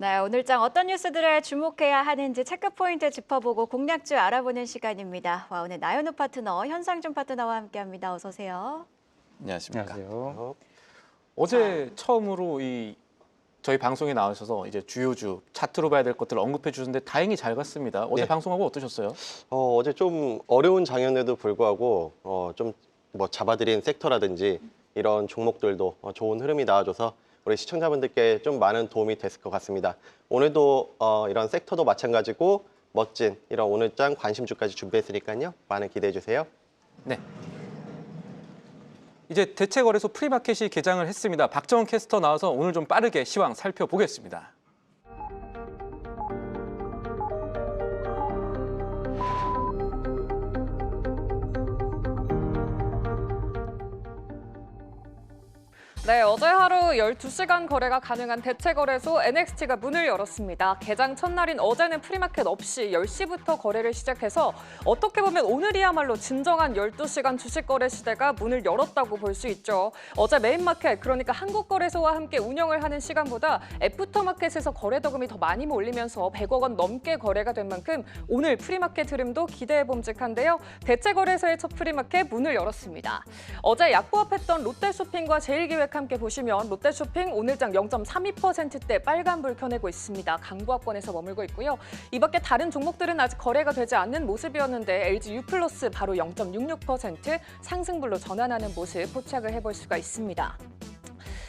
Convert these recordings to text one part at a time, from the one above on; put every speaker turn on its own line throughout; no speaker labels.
네, 오늘장 어떤 뉴스들을 주목해야 하는지 체크포인트 짚어보고 공략주 알아보는 시간입니다. 오늘 나연우 파트너, 현상준 파트너와 함께합니다. 어서 오세요.
안녕하십니까.
안녕하세요.
어제 처음으로 저희 방송에 나오셔서 이제 주요주 차트로 봐야 될 것들을 언급해 주셨는데 다행히 잘 갔습니다. 어제
네.
방송하고 어떠셨어요?
어제 좀 어려운 장면에도 불구하고 좀 뭐 잡아드린 섹터라든지 이런 종목들도 좋은 흐름이 나와줘서 우리 시청자분들께 좀 많은 도움이 됐을 것 같습니다. 오늘도 이런 섹터도 마찬가지고 멋진 이런 오늘장 관심주까지 준비했으니까요. 많은 기대해 주세요.
네. 이제 대체거래소 프리마켓이 개장을 했습니다. 박정원 캐스터 나와서 오늘 좀 빠르게 시황 살펴보겠습니다.
네, 어제 하루 12시간 거래가 가능한 대체거래소 NXT가 문을 열었습니다. 개장 첫날인 어제는 프리마켓 없이 10시부터 거래를 시작해서 어떻게 보면 오늘이야말로 진정한 12시간 주식 거래 시대가 문을 열었다고 볼 수 있죠. 어제 메인마켓, 그러니까 한국거래소와 함께 운영을 하는 시간보다 애프터마켓에서 거래대금이 더 많이 몰리면서 100억 원 넘게 거래가 된 만큼 오늘 프리마켓 흐름도 기대해봄직한데요. 대체거래소의 첫 프리마켓 문을 열었습니다. 어제 약보합했던 롯데쇼핑과 제일기획 함께 보시면 롯데쇼핑 오늘장 0.32%대 빨간불 켜내고 있습니다. 강보합권에서 머물고 있고요. 이 밖에 다른 종목들은 아직 거래가 되지 않는 모습이었는데 LG U+, 바로 0.66% 상승불로 전환하는 모습 포착을 해볼 수가 있습니다.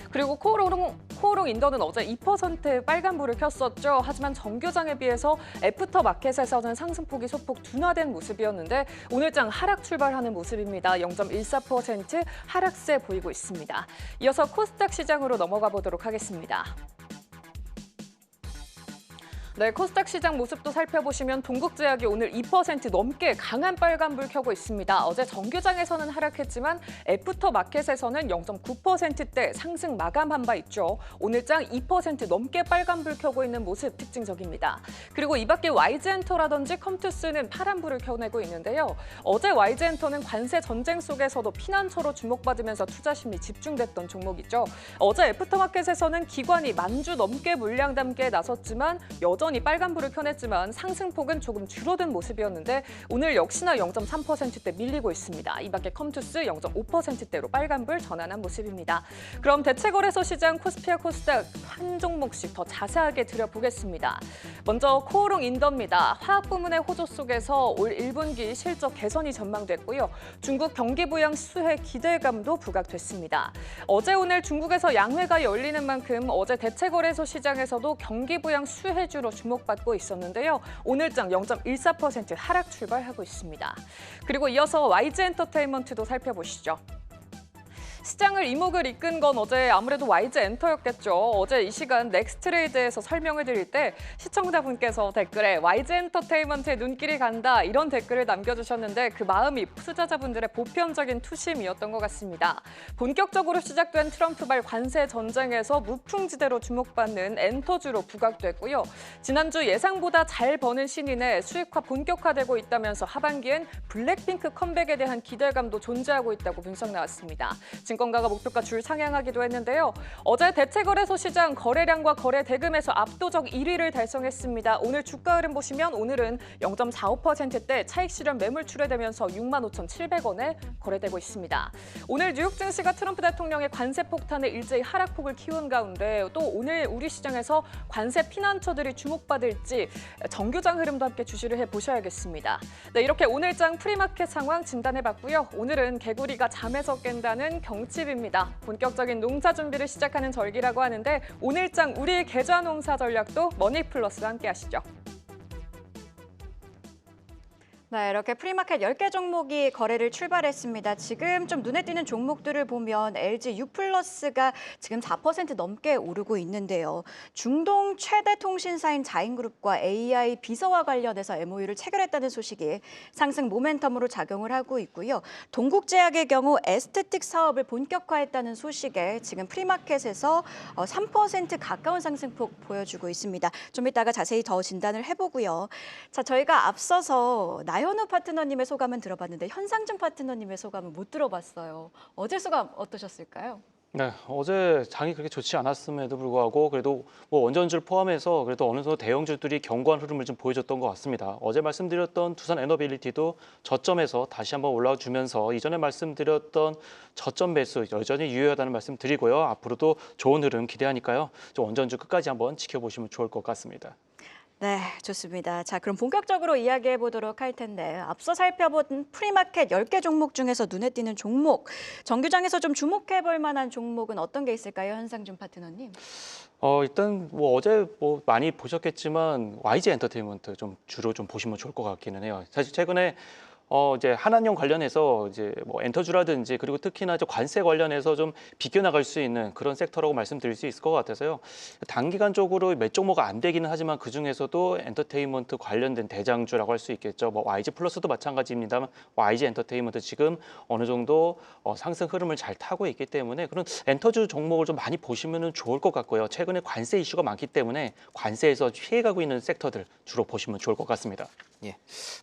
그리고 코오롱 인더는 어제 2% 빨간불을 켰었죠. 하지만 정규장에 비해서 애프터마켓에서는 상승폭이 소폭 둔화된 모습이었는데 오늘장 하락 출발하는 모습입니다. 0.14% 하락세 보이고 있습니다. 이어서 코스닥 시장으로 넘어가 보도록 하겠습니다. 네, 코스닥 시장 모습도 살펴보시면 동국제약이 오늘 2% 넘게 강한 빨간불 켜고 있습니다. 어제 정규장에서는 하락했지만 애프터마켓에서는 0.9%대 상승 마감한 바 있죠. 오늘장 2% 넘게 빨간불 켜고 있는 모습 특징적입니다. 그리고 이 밖에 YG엔터라든지 컴투스는 파란불을 켜내고 있는데요. 어제 YG엔터는 관세 전쟁 속에서도 피난처로 주목받으면서 투자 심리 집중됐던 종목이죠. 어제 애프터마켓에서는 기관이 10,000주 넘게 물량 담기에 나섰지만 여전히 빨간불을 켜냈지만 상승폭은 조금 줄어든 모습이었는데 오늘 역시나 0.3%대 밀리고 있습니다. 이 밖에 컴투스 0.5%대로 빨간불 전환한 모습입니다. 그럼 대체거래소 시장 코스피와 코스닥 한 종목씩 더 자세하게 들여보겠습니다. 먼저 코오롱 인더입니다. 화학 부문의 호조 속에서 올 1분기 실적 개선이 전망됐고요. 중국 경기 부양 수혜 기대감도 부각됐습니다. 어제 오늘 중국에서 양회가 열리는 만큼 어제 대체거래소 시장에서도 경기 부양 수혜주로 주목받고 있었는데요. 오늘장 0.14% 하락 출발하고 있습니다. 그리고 이어서 YG엔터테인먼트도 살펴보시죠. 시장을 이목을 이끈 건 어제 아무래도 YG엔터였겠죠. 어제 이 시간 넥스트레이드에서 설명을 드릴 때 시청자분께서 댓글에 YG엔터테인먼트에 눈길이 간다 이런 댓글을 남겨주셨는데 그 마음이 투자자분들의 보편적인 투심이었던 것 같습니다. 본격적으로 시작된 트럼프발 관세 전쟁에서 무풍지대로 주목받는 엔터주로 부각됐고요. 지난주 예상보다 잘 버는 신인의 수익화 본격화되고 있다면서 하반기엔 블랙핑크 컴백에 대한 기대감도 존재하고 있다고 분석 나왔습니다. 증권가가 목표가 줄 상향하기도 했는데요. 어제 대체거래소 시장 거래량과 거래 대금에서 압도적 1위를 달성했습니다. 오늘 주가 흐름 보시면 오늘은 0.45%대 차익 실현 매물 출회되면서 65,700원에 거래되고 있습니다. 오늘 뉴욕 증시가 트럼프 대통령의 관세 폭탄에 일제히 하락폭을 키운 가운데 또 오늘 우리 시장에서 관세 피난처들이 주목받을지 정규장 흐름도 함께 주시를 해보셔야겠습니다. 네, 이렇게 오늘장 프리마켓 상황 진단해봤고요. 오늘은 개구리가 잠에서 깬다는 경칩입니다. 본격적인 농사 준비를 시작하는 절기라고 하는데 오늘장 우리 계좌 농사 전략도 머니플러스와 함께 하시죠.
네, 이렇게 프리마켓 10개 종목이 거래를 출발했습니다. 지금 좀 눈에 띄는 종목들을 보면 LG U+가 지금 4% 넘게 오르고 있는데요. 중동 최대 통신사인 자인그룹과 AI 비서와 관련해서 MOU를 체결했다는 소식이 상승 모멘텀으로 작용을 하고 있고요. 동국제약의 경우 에스테틱 사업을 본격화했다는 소식에 지금 프리마켓에서 3% 가까운 상승폭 보여주고 있습니다. 좀 이따가 자세히 더 진단을 해보고요. 자, 저희가 앞서서 나연우 파트너님의 소감은 들어봤는데 현상준 파트너님의 소감은 못 들어봤어요. 어제 소감 어떠셨을까요?
네, 어제 장이 그렇게 좋지 않았음에도 불구하고 그래도 뭐 원전주를 포함해서 그래도 어느 정도 대형주들이 견고한 흐름을 좀 보여줬던 것 같습니다. 어제 말씀드렸던 두산 에너빌리티도 저점에서 다시 한번 올라와 주면서 이전에 말씀드렸던 저점 매수 여전히 유효하다는 말씀 드리고요. 앞으로도 좋은 흐름 기대하니까요. 좀 원전주 끝까지 한번 지켜보시면 좋을 것 같습니다.
네, 좋습니다. 자, 그럼 본격적으로 이야기해 보도록 할 텐데 앞서 살펴본 프리마켓 10개 종목 중에서 눈에 띄는 종목, 정규장에서 좀 주목해 볼 만한 종목은 어떤 게 있을까요? 현상준 파트너님.
일단 뭐 어제 뭐 많이 보셨겠지만 YG 엔터테인먼트 좀 주로 좀 보시면 좋을 것 같기는 해요. 사실 최근에 이제 한한령 관련해서 이제 뭐 엔터주라든지 그리고 특히나 저 관세 관련해서 좀 비껴나갈 수 있는 그런 섹터라고 말씀드릴 수 있을 것 같아서요. 단기간적으로 몇 종목가 안 되기는 하지만 그 중에서도 엔터테인먼트 관련된 대장주라고 할 수 있겠죠. 뭐 YG 플러스도 마찬가지입니다만 YG 엔터테인먼트 지금 어느 정도 상승 흐름을 잘 타고 있기 때문에 그런 엔터주 종목을 좀 많이 보시면 좋을 것 같고요. 최근에 관세 이슈가 많기 때문에 관세에서 피해가고 있는 섹터들 주로 보시면 좋을 것 같습니다. 예,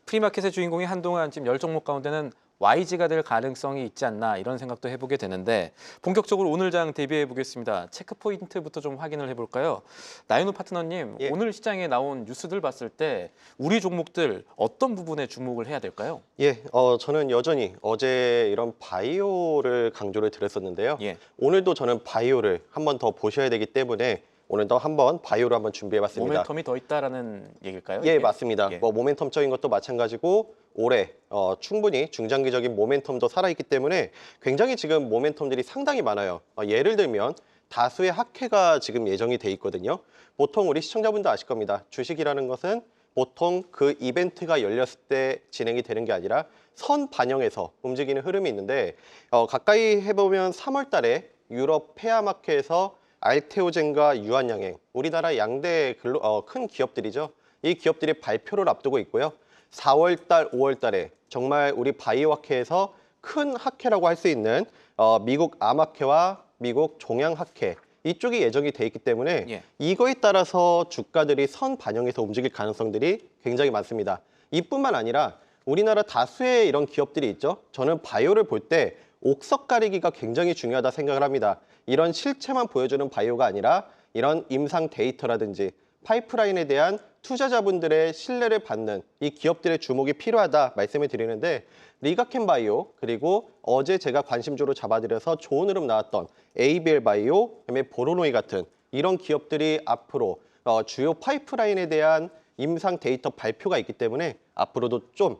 프리마켓의 주인공이 한동안 지금 10종목 가운데는 YG가 될 가능성이 있지 않나 이런 생각도 해보게 되는데 본격적으로 오늘 장 대비해 보겠습니다. 체크 포인트부터 좀 확인을 해볼까요? 나윤호 파트너님,
예.
오늘 시장에 나온 뉴스들 봤을 때 우리 종목들 어떤 부분에 주목을 해야 될까요?
예, 저는 여전히 어제 이런 바이오를 강조를 드렸었는데요.
예,
오늘도 저는 바이오를 한 번 더 보셔야 되기 때문에 오늘도 한번 바이오를 한번 준비해봤습니다.
모멘텀이 더 있다라는 얘기일까요?
예,
이게?
맞습니다.
예.
뭐 모멘텀적인 것도 마찬가지고 올해 충분히 중장기적인 모멘텀도 살아있기 때문에 굉장히 지금 모멘텀들이 상당히 많아요. 예를 들면 다수의 학회가 지금 예정이 돼 있거든요. 보통 우리 시청자분도 아실 겁니다. 주식이라는 것은 보통 그 이벤트가 열렸을 때 진행이 되는 게 아니라 선 반영해서 움직이는 흐름이 있는데 가까이 해보면 3월 달에 유럽 폐암학회에서 알테오젠과 유한양행, 우리나라 양대 큰 기업들이죠. 이 기업들이 발표를 앞두고 있고요. 4월 달, 5월 달에 정말 우리 바이오 학회에서 큰 학회라고 할 수 있는 미국 암학회와 미국 종양학회 이쪽이 예정이 돼 있기 때문에
예.
이거에 따라서 주가들이 선 반영해서 움직일 가능성들이 굉장히 많습니다. 이뿐만 아니라 우리나라 다수의 이런 기업들이 있죠. 저는 바이오를 볼 때 옥석 가리기가 굉장히 중요하다 생각을 합니다. 이런 실체만 보여주는 바이오가 아니라 이런 임상 데이터라든지 파이프라인에 대한 투자자분들의 신뢰를 받는 이 기업들의 주목이 필요하다 말씀을 드리는데 리가켄 바이오 그리고 어제 제가 관심주로 잡아드려서 좋은 흐름 나왔던 ABL 바이오, 그다음에 보로노이 같은 이런 기업들이 앞으로 주요 파이프라인에 대한 임상 데이터 발표가 있기 때문에 앞으로도 좀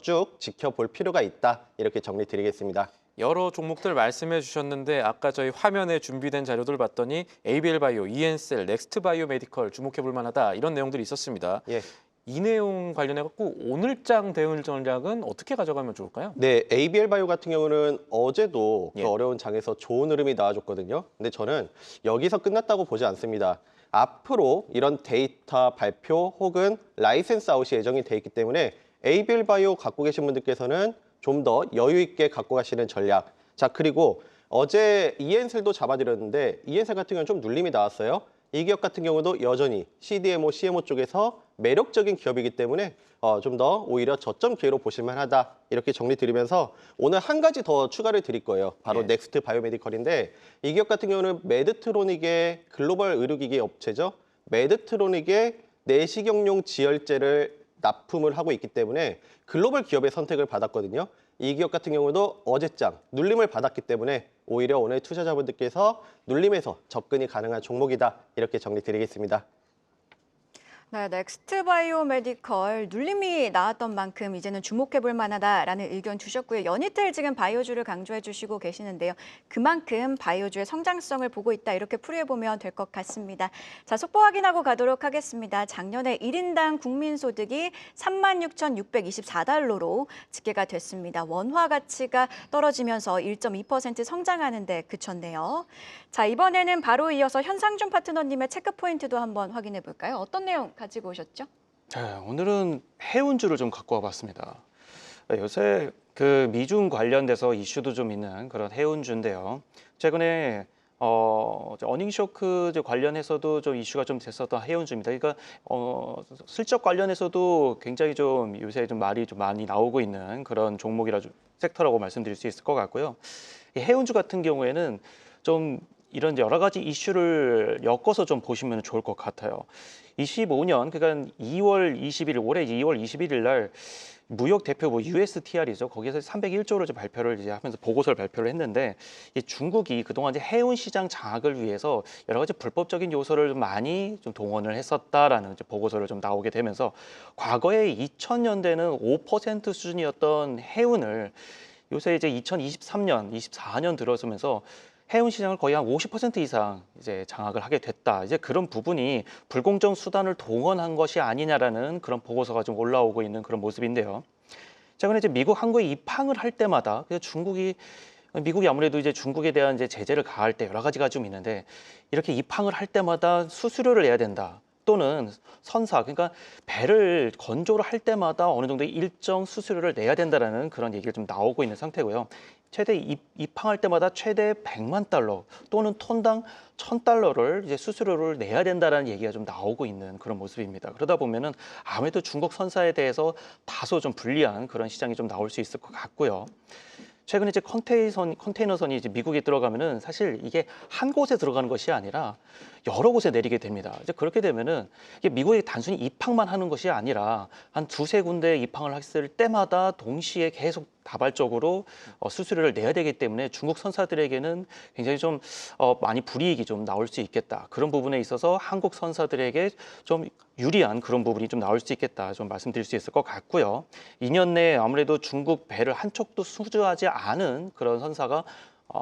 쭉 지켜볼 필요가 있다 이렇게 정리드리겠습니다.
여러 종목들 말씀해 주셨는데 아까 저희 화면에 준비된 자료들 봤더니 ABL 바이오, 이엔셀, 넥스트 바이오 메디컬 주목해 볼 만하다 이런 내용들이 있었습니다.
예.
이 내용 관련해 갖고 오늘장 대응 전략은 어떻게 가져가면 좋을까요?
네, ABL 바이오 같은 경우는 어제도
예.
그 어려운 장에서 좋은 흐름이 나와줬거든요. 근데 저는 여기서 끝났다고 보지 않습니다. 앞으로 이런 데이터 발표 혹은 라이센스 아웃이 예정이 돼 있기 때문에 ABL 바이오 갖고 계신 분들께서는 좀 더 여유 있게 갖고 가시는 전략. 자, 그리고 어제 이엔셀도 잡아드렸는데 이엔셀 같은 경우는 좀 눌림이 나왔어요. 이 기업 같은 경우도 여전히 CDMO, CMO 쪽에서 매력적인 기업이기 때문에 좀 더 오히려 저점 기회로 보실만 하다. 이렇게 정리 드리면서 오늘 한 가지 더 추가를 드릴 거예요. 바로
예.
넥스트 바이오메디컬인데 이 기업 같은 경우는 메드트로닉의 글로벌 의료기기 업체죠. 메드트로닉의 내시경용 지혈제를 납품을 하고 있기 때문에 글로벌 기업의 선택을 받았거든요. 이 기업 같은 경우도 어제장 눌림을 받았기 때문에 오히려 오늘 투자자분들께서 눌림에서 접근이 가능한 종목이다. 이렇게 정리드리겠습니다.
네, 넥스트 바이오 메디컬 눌림이 나왔던 만큼 이제는 주목해 볼 만하다라는 의견 주셨고요. 연이틀 지금 바이오주를 강조해 주시고 계시는데요. 그만큼 바이오주의 성장성을 보고 있다 이렇게 풀이해 보면 될 것 같습니다. 자, 속보 확인하고 가도록 하겠습니다. 작년에 1인당 국민소득이 36,624달러로 집계가 됐습니다. 원화 가치가 떨어지면서 1.2% 성장하는 데 그쳤네요. 자, 이번에는 바로 이어서 현상준 파트너님의 체크 포인트도 한번 확인해 볼까요? 어떤 내용 가지고 오셨죠?
네, 오늘은 해운주를 좀 갖고 와봤습니다. 요새 그 미중 관련돼서 이슈도 좀 있는 그런 해운주인데요. 최근에 어닝 쇼크 관련해서도 좀 이슈가 좀 됐었던 해운주입니다. 그러니까 실적 관련해서도 굉장히 좀 요새 좀 말이 좀 많이 나오고 있는 그런 종목이라 섹터라고 말씀드릴 수 있을 것 같고요. 이 해운주 같은 경우에는 좀 이런 여러 가지 이슈를 엮어서 좀 보시면 좋을 것 같아요. 25년, 그러니까 2월 21일, 올해 2월 21일 날 무역 대표부 USTR이죠. 거기에서 301조를 이제 발표를 이제 하면서 보고서를 발표를 했는데 이 중국이 그동안 이제 해운 시장 장악을 위해서 여러 가지 불법적인 요소를 많이 좀 동원을 했었다라는 이제 보고서를 좀 나오게 되면서 과거에 2000년대는 5% 수준이었던 해운을 요새 이제 2023년, 24년 들어서면서 해운 시장을 거의 한 50% 이상 이제 장악을 하게 됐다. 이제 그런 부분이 불공정 수단을 동원한 것이 아니냐라는 그런 보고서가 좀 올라오고 있는 그런 모습인데요. 최근에 이제 미국 항구에 입항을 할 때마다 미국이 아무래도 이제 중국에 대한 이제 제재를 가할 때 여러 가지가 좀 있는데 이렇게 입항을 할 때마다 수수료를 내야 된다. 또는 선사, 그러니까 배를 건조를 할 때마다 어느 정도 일정 수수료를 내야 된다라는 그런 얘기가 좀 나오고 있는 상태고요. 최대 입항할 때마다 최대 100만 달러 또는 톤당 1000달러를 이제 수수료를 내야 된다라는 얘기가 좀 나오고 있는 그런 모습입니다. 그러다 보면은 아무래도 중국 선사에 대해서 다소 좀 불리한 그런 시장이 좀 나올 수 있을 것 같고요. 최근에 이제 컨테이너선이 이제 미국에 들어가면은 사실 이게 한 곳에 들어가는 것이 아니라 여러 곳에 내리게 됩니다. 이제 그렇게 되면은 이게 미국에 단순히 입항만 하는 것이 아니라 한 두세 군데 입항을 했을 때마다 동시에 계속 다발적으로 수수료를 내야 되기 때문에 중국 선사들에게는 굉장히 좀 많이 불이익이 좀 나올 수 있겠다. 그런 부분에 있어서 한국 선사들에게 좀 유리한 그런 부분이 좀 나올 수 있겠다. 좀 말씀드릴 수 있을 것 같고요. 2년 내에 아무래도 중국 배를 한 척도 수주하지 않은 그런 선사가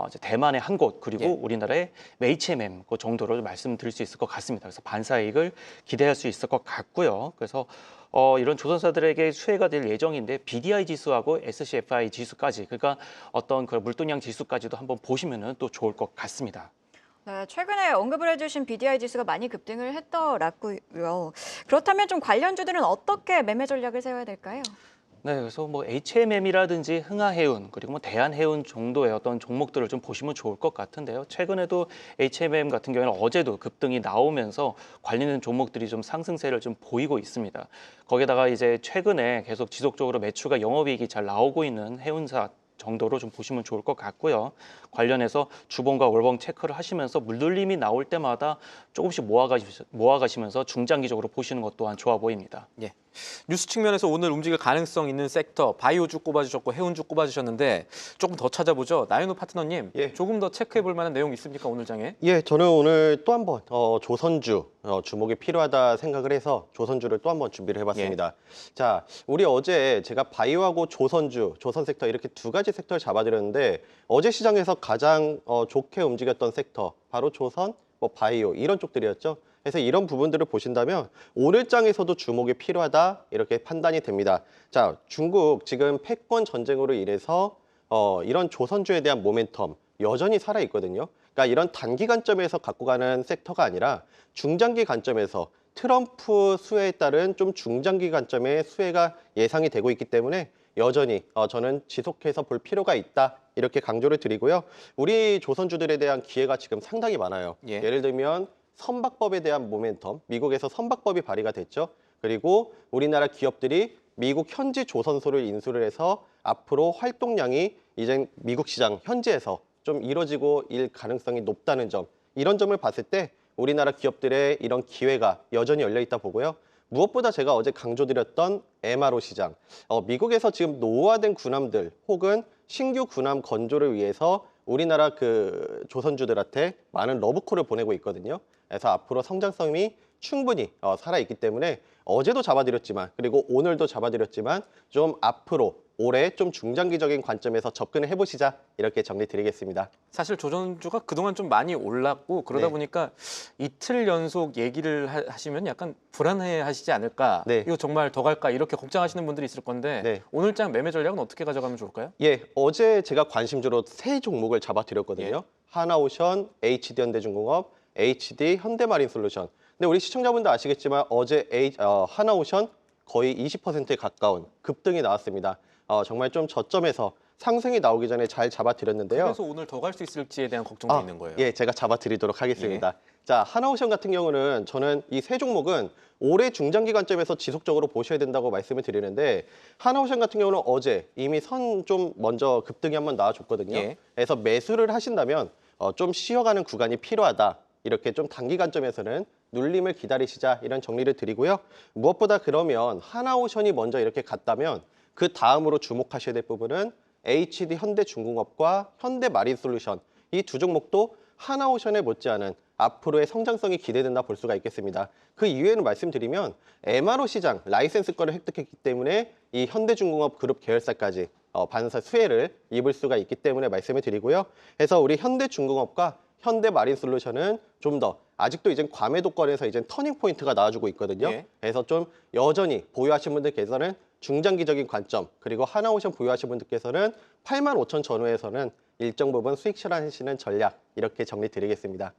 이제 대만의 한 곳 그리고
예.
우리나라의 HMM 그 정도로 말씀드릴 수 있을 것 같습니다. 그래서 반사이익을 기대할 수 있을 것 같고요. 그래서 이런 조선사들에게 수혜가 될 예정인데 BDI 지수하고 SCFI 지수까지 그러니까 어떤 그 물동량 지수까지도 한번 보시면은 또 좋을 것 같습니다.
네, 최근에 언급을 해주신 BDI 지수가 많이 급등을 했더라고요. 그렇다면 좀 관련주들은 어떻게 매매 전략을 세워야 될까요?
네, 그래서 뭐 HMM이라든지 흥하해운 그리고 뭐 대한해운 정도의 어떤 종목들을 좀 보시면 좋을 것 같은데요. 최근에도 HMM 같은 경우에는 어제도 급등이 나오면서 관련된 종목들이 좀 상승세를 좀 보이고 있습니다. 거기다가 이제 최근에 계속 지속적으로 매출과 영업이익이 잘 나오고 있는 해운사 정도로 좀 보시면 좋을 것 같고요. 관련해서 주봉과 월봉 체크를 하시면서 물놀림이 나올 때마다 조금씩 모아가시면서 중장기적으로 보시는 것 또한 좋아 보입니다.
예. 뉴스 측면에서 오늘 움직일 가능성 있는 섹터 바이오주 꼽아주셨고 해운주 꼽아주셨는데 조금 더 찾아보죠. 나윤호 파트너님
예.
조금 더 체크해볼 만한 내용 있습니까 오늘 장에?
예, 저는 오늘 또 한 번 조선주 주목이 필요하다 생각을 해서 조선주를 또 한 번 준비를 해봤습니다. 자, 우리 어제 제가 바이오하고 조선주, 조선 섹터 이렇게 두 가지 섹터를 잡아드렸는데 어제 시장에서 가장 좋게 움직였던 섹터 바로 조선, 뭐 바이오 이런 쪽들이었죠. 그래서 이런 부분들을 보신다면 오늘 장에서도 주목이 필요하다 이렇게 판단이 됩니다. 자, 중국 지금 패권 전쟁으로 인해서 이런 조선주에 대한 모멘텀 여전히 살아 있거든요. 그러니까 이런 단기 관점에서 갖고 가는 섹터가 아니라 중장기 관점에서 트럼프 수혜에 따른 좀 중장기 관점의 수혜가 예상이 되고 있기 때문에 여전히 저는 지속해서 볼 필요가 있다 이렇게 강조를 드리고요. 우리 조선주들에 대한 기회가 지금 상당히 많아요.
예.
예를 들면 선박법에 대한 모멘텀, 미국에서 선박법이 발의가 됐죠. 그리고 우리나라 기업들이 미국 현지 조선소를 인수를 해서 앞으로 활동량이 이제 미국 시장 현지에서 좀 이뤄지고 일 가능성이 높다는 점, 이런 점을 봤을 때 우리나라 기업들의 이런 기회가 여전히 열려 있다 보고요. 무엇보다 제가 어제 강조드렸던 MRO 시장, 미국에서 지금 노후화된 군함들 혹은 신규 군함 건조를 위해서 우리나라 그 조선주들한테 많은 러브콜을 보내고 있거든요. 그래서 앞으로 성장성이 충분히 살아있기 때문에 어제도 잡아드렸지만 그리고 오늘도 잡아드렸지만 좀 앞으로 올해 좀 중장기적인 관점에서 접근을 해보시자 이렇게 정리 드리겠습니다.
사실 조선주가 그동안 좀 많이 올랐고 그러다
네.
보니까 이틀 연속 얘기를 하시면 약간 불안해 하시지 않을까?
네.
이거 정말 더 갈까? 이렇게 걱정하시는 분들이 있을 건데
네.
오늘 장 매매 전략은 어떻게 가져가면 좋을까요?
예, 어제 제가 관심주로 세 종목을 잡아드렸거든요.
예.
하나오션, HD현대중공업, HD 현대마린솔루션. 근데 우리 시청자분들 아시겠지만 어제 하나오션 거의 20%에 가까운 급등이 나왔습니다. 정말 좀 저점에서 상승이 나오기 전에 잘 잡아드렸는데요.
그래서 오늘 더 갈 수 있을지에 대한 걱정도 있는 거예요.
예, 제가 잡아드리도록 하겠습니다. 자, 하나오션 같은 경우는 저는 이 세 종목은 올해 중장기 관점에서 지속적으로 보셔야 된다고 말씀을 드리는데 하나오션 같은 경우는 어제 이미 선 좀 먼저 급등이 한번 나와줬거든요.
예.
그래서 매수를 하신다면 좀 쉬어가는 구간이 필요하다. 이렇게 좀 단기 관점에서는 눌림을 기다리시자 이런 정리를 드리고요. 무엇보다 그러면 하나오션이 먼저 이렇게 갔다면 그 다음으로 주목하셔야 될 부분은 HD 현대중공업과 현대마린솔루션 이 두 종목도 하나오션에 못지않은 앞으로의 성장성이 기대된다 볼 수가 있겠습니다. 그 이유에는 말씀드리면 MRO 시장 라이센스권을 획득했기 때문에 이 현대중공업 그룹 계열사까지 반사 수혜를 입을 수가 있기 때문에 말씀을 드리고요. 그래서 우리 현대중공업과 현대마린솔루션은 좀 더 아직도 이제 과매도권에서 이제 터닝 포인트가 나와주고 있거든요.
예.
그래서 좀 여전히 보유하신 분들께서는 중장기적인 관점 그리고 하나오션 보유하신 분들께서는 85,000 전후에서는 일정 부분 수익 실현하시는 전략 이렇게 정리 드리겠습니다.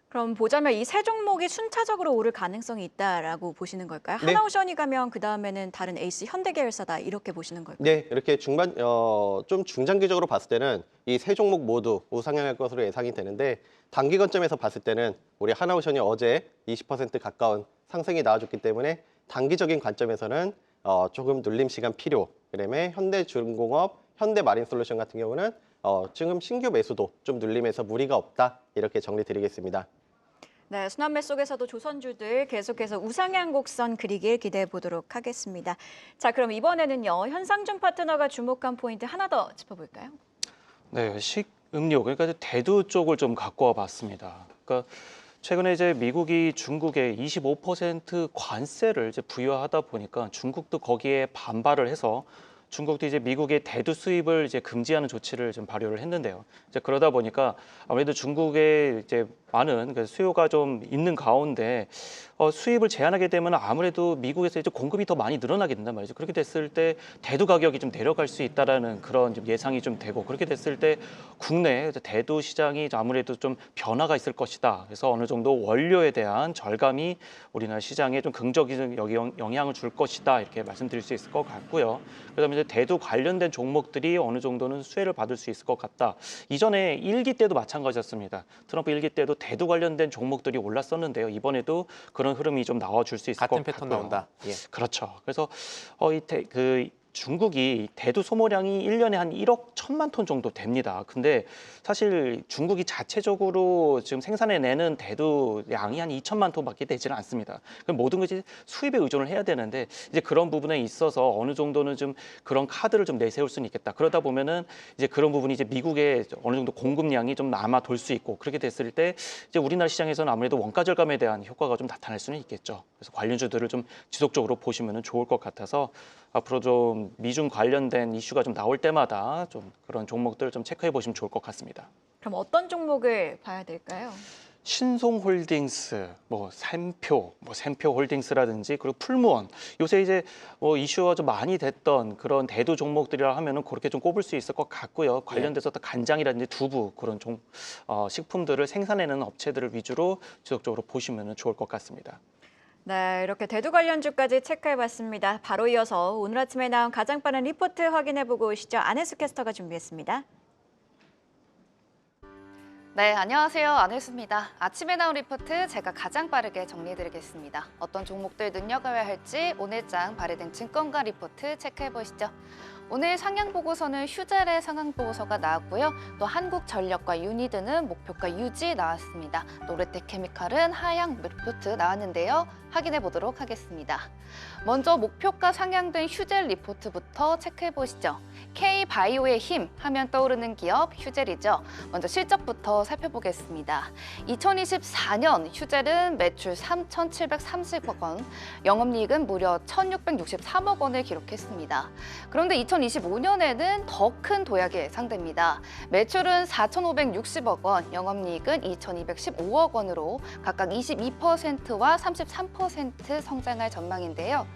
그럼 보자면 이 세 종목이 순차적으로 오를 가능성이 있다라고 보시는 걸까요?
네.
하나오션이 가면 그 다음에는 다른 에이스 현대계열사다 이렇게 보시는 걸까요?
네, 이렇게 좀 중장기적으로 봤을 때는 이 세 종목 모두 우상향할 것으로 예상이 되는데 단기 관점에서 봤을 때는 우리 하나오션이 어제 20% 가까운 상승이 나와줬기 때문에 단기적인 관점에서는 조금 눌림 시간 필요. 그다음에 현대중공업, 현대마린솔루션 같은 경우는 지금 신규 매수도 좀 눌림에서 무리가 없다 이렇게 정리드리겠습니다.
네, 순환매 속에서도 조선주들 계속해서 우상향 곡선 그리길 기대해 보도록 하겠습니다. 자, 그럼 이번에는요. 현상준 파트너가 주목한 포인트 하나 더 짚어볼까요?
네, 식음료 그러니까 대두 쪽을 좀 갖고 와봤습니다. 그러니까 최근에 이제 미국이 중국에 25% 관세를 이제 부여하다 보니까 중국도 거기에 반발을 해서 중국도 이제 미국의 대두 수입을 이제 금지하는 조치를 좀 발효를 했는데요. 이제 그러다 보니까 아무래도 중국에 이제 많은 수요가 좀 있는 가운데 수입을 제한하게 되면 아무래도 미국에서 이제 공급이 더 많이 늘어나게 된단 말이죠. 그렇게 됐을 때 대두 가격이 좀 내려갈 수 있다라는 그런 좀 예상이 좀 되고 그렇게 됐을 때 국내 대두 시장이 아무래도 좀 변화가 있을 것이다. 그래서 어느 정도 원료에 대한 절감이 우리나라 시장에 좀 긍정적인 영향을 줄 것이다. 이렇게 말씀드릴 수 있을 것 같고요. 그다음에 이제 대두 관련된 종목들이 어느 정도는 수혜를 받을 수 있을 것 같다. 이전에 1기 때도 마찬가지였습니다. 트럼프 1기 때도 대두 관련된 종목들이 올랐었는데요. 이번에도 그런 흐름이 좀 나와줄 수 있을 것
같은
같고요.
패턴 나온다. 예.
그렇죠. 그래서 중국이 대두 소모량이 1년에 한 1억 1천만 톤 정도 됩니다. 근데 사실 중국이 자체적으로 지금 생산해내는 대두 양이 한 2천만 톤밖에 되지는 않습니다. 그럼 모든 것이 수입에 의존을 해야 되는데 이제 그런 부분에 있어서 어느 정도는 좀 그런 카드를 좀 내세울 수는 있겠다. 그러다 보면은 이제 그런 부분이 이제 미국의 어느 정도 공급량이 좀 남아 돌 수 있고 그렇게 됐을 때 이제 우리나라 시장에서는 아무래도 원가 절감에 대한 효과가 좀 나타날 수는 있겠죠. 그래서 관련주들을 좀 지속적으로 보시면은 좋을 것 같아서 앞으로 좀 미중 관련된 이슈가 좀 나올 때마다 좀 그런 종목들 좀 체크해 보시면 좋을 것 같습니다.
그럼 어떤 종목을 봐야 될까요?
신송홀딩스, 샘표홀딩스라든지 그리고 풀무원 요새 이제 이슈가 좀 많이 됐던 그런 대두 종목들이라 하면은 그렇게 좀 꼽을 수 있을 것 같고요. 관련돼서 또 간장이라든지 두부 그런 식품들을 생산해내는 업체들을 위주로 지속적으로 보시면은 좋을 것 같습니다.
네, 이렇게 대두 관련주까지 체크해봤습니다. 바로 이어서 오늘 아침에 나온 가장 빠른 리포트 확인해보고 오시죠. 안혜수 캐스터가 준비했습니다.
네, 안녕하세요. 안혜수입니다. 아침에 나온 리포트 제가 가장 빠르게 정리해드리겠습니다. 어떤 종목들 눈여겨야 할지 오늘장 발행된 증권가 리포트 체크해보시죠. 오늘 상향 보고서는 휴젤의 상향 보고서가 나왔고요. 또 한국전력과 유니드는 목표가 유지 나왔습니다. 또 롯데케미칼은 하향 리포트 나왔는데요. 확인해 보도록 하겠습니다. 먼저 목표가 상향된 휴젤 리포트부터 체크해 보시죠. K바이오의 힘 하면 떠오르는 기업 휴젤이죠. 먼저 실적부터 살펴보겠습니다. 2024년 휴젤은 매출 3,730억 원, 영업이익은 무려 1,663억 원을 기록했습니다. 그런데 2025년에는 더 큰 도약이 예상됩니다. 매출은 4,560억 원, 영업이익은 2,215억 원으로 각각 22%와 33% 성장할 전망인데요.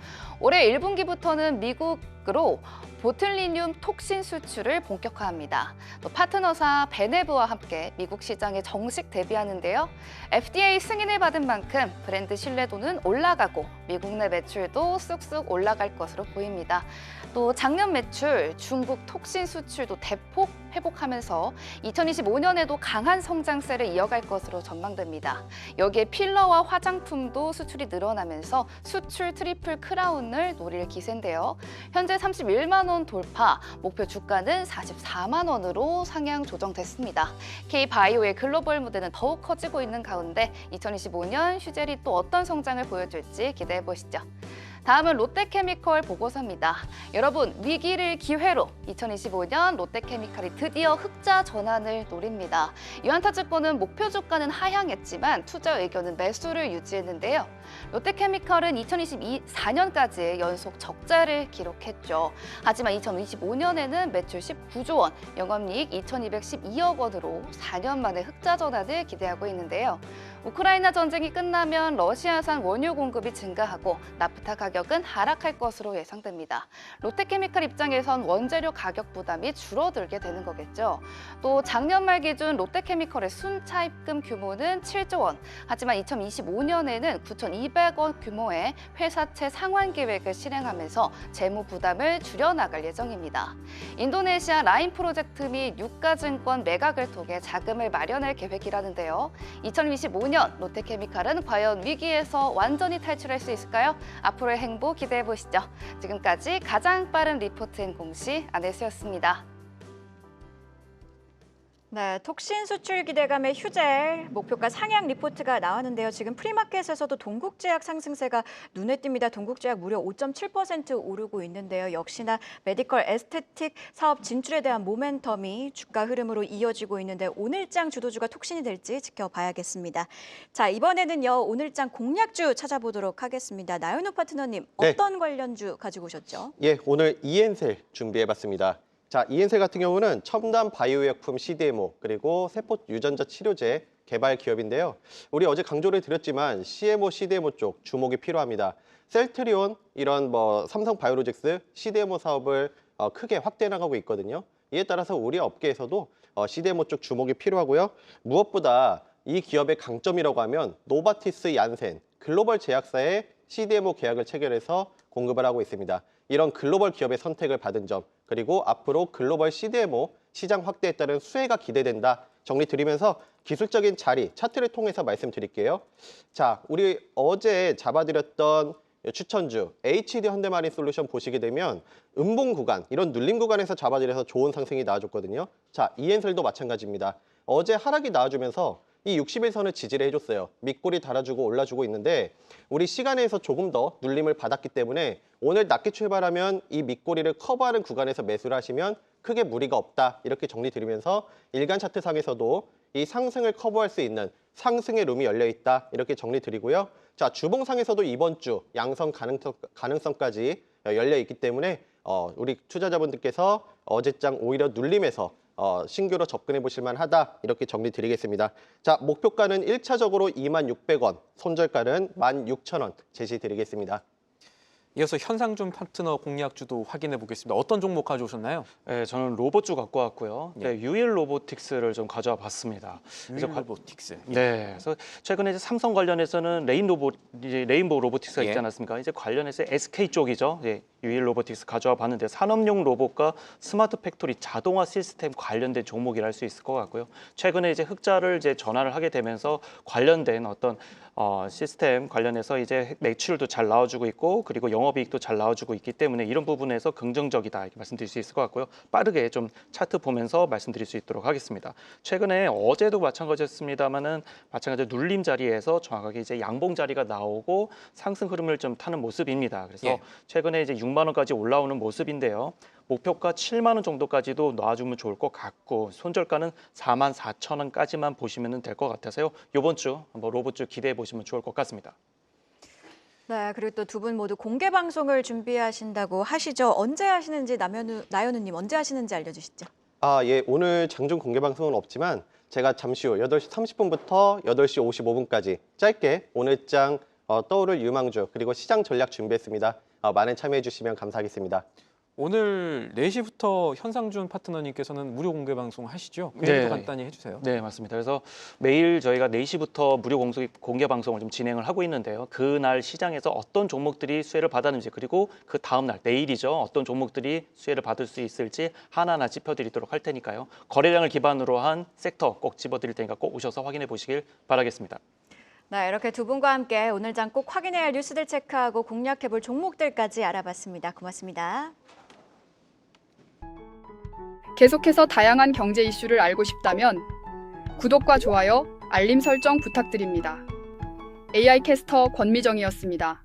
올해 1분기부터는 미국으로 보툴리늄 톡신 수출을 본격화합니다. 또 파트너사 베네브와 함께 미국 시장에 정식 데뷔하는데요. FDA 승인을 받은 만큼 브랜드 신뢰도는 올라가고 미국 내 매출도 쑥쑥 올라갈 것으로 보입니다. 또 작년 매출 중국 톡신 수출도 대폭 회복하면서 2025년에도 강한 성장세를 이어갈 것으로 전망됩니다. 여기에 필러와 화장품도 수출이 늘어나면서 수출 트리플 크라운을 노릴 기세인데요. 현재 31만 원 돌파, 목표 주가는 44만 원으로 상향 조정됐습니다. K바이오의 글로벌 무대는 더욱 커지고 있는 가운데 2025년 휴젤이 또 어떤 성장을 보여줄지 기대해 보시죠. 다음은 롯데케미컬 보고서입니다. 여러분, 위기를 기회로 2025년 롯데케미칼이 드디어 흑자 전환을 노립니다. 유한타증권은 목표 주가는 하향했지만 투자 의견은 매수를 유지했는데요. 롯데케미칼은 2024년까지 연속 적자를 기록했죠. 하지만 2025년에는 매출 19조 원, 영업이익 2,212억 원으로 4년 만에 흑자 전환을 기대하고 있는데요. 우크라이나 전쟁이 끝나면 러시아산 원유 공급이 증가하고 나프타 가격은 하락할 것으로 예상됩니다. 롯데케미칼 입장에선 원재료 가격 부담이 줄어들게 되는 거겠죠. 또 작년 말 기준 롯데케미칼의 순차입금 규모는 7조 원. 하지만 2025년에는 9,200원 규모의 회사채 상환 계획을 실행하면서 재무 부담을 줄여나갈 예정입니다. 인도네시아 라인 프로젝트 및 유가증권 매각을 통해 자금을 마련할 계획이라는데요. 2025년 롯데케미칼은 과연 위기에서 완전히 탈출할 수 있을까요? 앞으로의 행보 기대해 보시죠. 지금까지 가장 빠른 리포트인 공시 안혜수였습니다.
네, 톡신 수출 기대감의 휴젤 목표가 상향 리포트가 나왔는데요. 지금 프리마켓에서도 동국제약 상승세가 눈에 띕니다. 동국제약 무려 5.7% 오르고 있는데요. 역시나 메디컬 에스테틱 사업 진출에 대한 모멘텀이 주가 흐름으로 이어지고 있는데 오늘장 주도주가 톡신이 될지 지켜봐야겠습니다. 자, 이번에는요. 오늘장 공략주 찾아보도록 하겠습니다. 나윤호 파트너님,
네.
어떤 관련주 가지고 오셨죠?
예, 오늘 이엔셀 준비해봤습니다. 자, 이엔셀 같은 경우는 첨단 바이오약품 CDMO 그리고 세포 유전자 치료제 개발 기업인데요. 우리 어제 강조를 드렸지만 CMO, CDMO 쪽 주목이 필요합니다. 셀트리온 이런 삼성 바이오로직스 CDMO 사업을 크게 확대 나가고 있거든요. 이에 따라서 우리 업계에서도 CDMO 쪽 주목이 필요하고요. 무엇보다 이 기업의 강점이라고 하면 노바티스 얀센 글로벌 제약사의 CDMO 계약을 체결해서 공급을 하고 있습니다. 이런 글로벌 기업의 선택을 받은 점, 그리고 앞으로 글로벌 CDMO 시장 확대에 따른 수혜가 기대된다 정리 드리면서 기술적인 자리, 차트를 통해서 말씀드릴게요. 자, 우리 어제 잡아드렸던 추천주 HD 현대마린 솔루션 보시게 되면 음봉 구간, 이런 눌림 구간에서 잡아드려서 좋은 상승이 나와줬거든요. 자, 이엔셀도 마찬가지입니다. 어제 하락이 나와주면서 이 60일선을 지지를 해줬어요. 밑골이 달아주고 올라주고 있는데 우리 시간에서 조금 더 눌림을 받았기 때문에 오늘 낮게 출발하면 이 밑골이를 커버하는 구간에서 매수를 하시면 크게 무리가 없다. 이렇게 정리 드리면서 일간 차트상에서도 이 상승을 커버할 수 있는 상승의 룸이 열려 있다. 이렇게 정리 드리고요. 자, 주봉상에서도 이번 주 양성 가능성까지 열려 있기 때문에 우리 투자자분들께서 어제장 오히려 눌림에서 신규로 접근해 보실 만하다 이렇게 정리 드리겠습니다. 자, 목표가는 1차적으로 26,600원, 손절가는 16,000원 제시 드리겠습니다.
이어서 현상준 파트너 공략주도 확인해 보겠습니다. 어떤 종목 가져오셨나요?
네, 저는 로봇주 갖고 왔고요.
네.
네, 유일 로보틱스를 좀 가져와 봤습니다.
로보틱스.
네, 그래서 최근에 이제 삼성 관련해서는 레인보우 로보틱스가
예.
있지 않았습니까? 이제 관련해서 SK 쪽이죠. 예, 유일 로보틱스 가져와 봤는데 산업용 로봇과 스마트 팩토리 자동화 시스템 관련된 종목이라 할 수 있을 것 같고요. 최근에 이제 흑자를 이제 전환을 하게 되면서 관련된 어떤 시스템 관련해서 이제 매출도 잘 나와주고 있고 그리고 영업이익도 잘 나와주고 있기 때문에 이런 부분에서 긍정적이다 이렇게 말씀드릴 수 있을 것 같고요. 빠르게 좀 차트 보면서 말씀드릴 수 있도록 하겠습니다. 최근에 어제도 마찬가지였습니다만은 마찬가지로 눌림 자리에서 정확하게 이제 양봉 자리가 나오고 상승 흐름을 좀 타는 모습입니다. 그래서
예.
최근에 이제 6만 원까지 올라오는 모습인데요. 목표가 7만 원 정도까지도 놔주면 좋을 것 같고 손절가는 44,000원까지만 보시면 될 것 같아서요. 이번 주 로봇주 기대해 보시면 좋을 것 같습니다.
네, 그리고 또 두 분 모두 공개 방송을 준비하신다고 하시죠. 언제 하시는지 나연우님 언제 하시는지 알려주시죠.
아, 예, 오늘 장중 공개 방송은 없지만 제가 잠시 후 8시 30분부터 8시 55분까지 짧게 오늘장 떠오를 유망주 그리고 시장 전략 준비했습니다. 많은 참여해 주시면 감사하겠습니다.
오늘 4시부터 현상준 파트너님께서는 무료 공개 방송 하시죠? 그
네.
얘기도 간단히 해주세요.
네, 맞습니다. 그래서 매일 저희가 4시부터 무료 공개 방송을 좀 진행을 하고 있는데요. 그날 시장에서 어떤 종목들이 수혜를 받았는지, 그리고 그 다음 날 내일이죠. 어떤 종목들이 수혜를 받을 수 있을지 하나하나 짚어드리도록 할 테니까요. 거래량을 기반으로 한 섹터 꼭 집어드릴 테니까 꼭 오셔서 확인해 보시길 바라겠습니다.
네, 이렇게 두 분과 함께 오늘 장 꼭 확인해야 할 뉴스들 체크하고 공략해볼 종목들까지 알아봤습니다. 고맙습니다.
계속해서 다양한 경제 이슈를 알고 싶다면 구독과 좋아요, 알림 설정 부탁드립니다. AI 캐스터 권미정이었습니다.